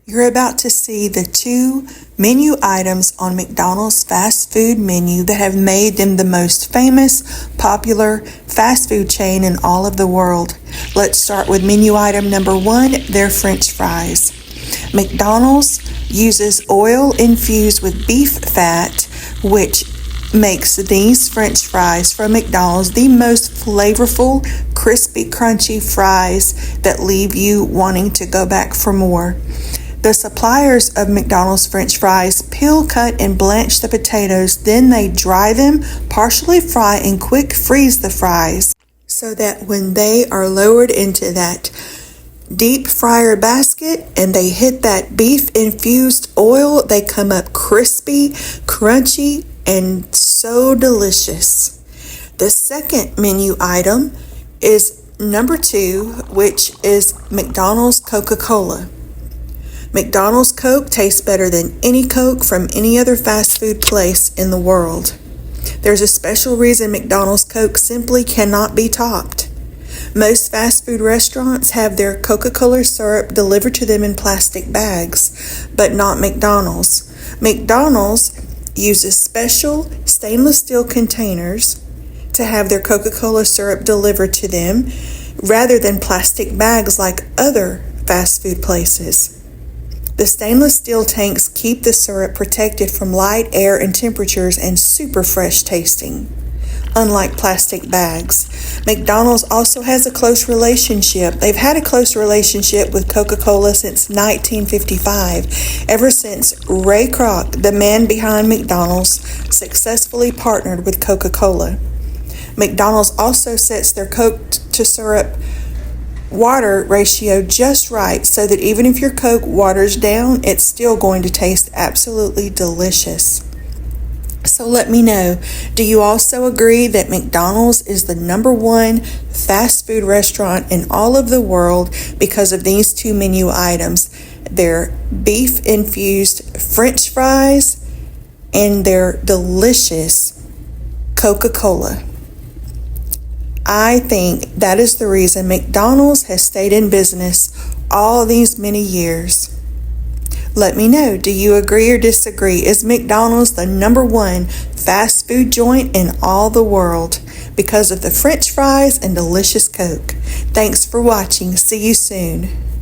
You're about to see the two menu items on McDonald's fast food menu that have made them the most famous, popular fast food chain in all of the world. Let's start with menu item number one, their French fries. McDonald's uses oil infused with beef fat, which makes these French fries from McDonald's the most flavorful, crispy, crunchy fries that leave you wanting to go back for more. The suppliers of McDonald's French fries peel, cut, and blanch the potatoes, then they dry them, partially fry, and quick freeze the fries so that when they are lowered into that deep fryer basket and they hit that beef infused oil, they come up crispy, crunchy, and so delicious. The second menu item is number two, which is McDonald's Coca-Cola. McDonald's Coke tastes better than any Coke from any other fast food place in the world. There's a special reason McDonald's Coke simply cannot be topped. Most fast food restaurants have their Coca-Cola syrup delivered to them in plastic bags, but not McDonald's. McDonald's uses special stainless steel containers to have their Coca-Cola syrup delivered to them rather than plastic bags like other fast food places. The stainless steel tanks keep the syrup protected from light, air, and temperatures and super fresh tasting, unlike plastic bags. McDonald's also has a close relationship. They've had a close relationship with Coca-Cola since 1955, ever since Ray Kroc, the man behind McDonald's, successfully partnered with Coca-Cola. McDonald's also sets their Coke to syrup water ratio just right so that even if your Coke waters down, it's still going to taste absolutely delicious. So let me know, do you also agree that McDonald's is the number one fast food restaurant in all of the world because of these two menu items, their beef infused French fries and their delicious Coca-Cola? I think that is the reason McDonald's has stayed in business all these many years. Let me know, do you agree or disagree? Is McDonald's the number one fast food joint in all the world because of the French fries and delicious Coke? Thanks for watching. See you soon.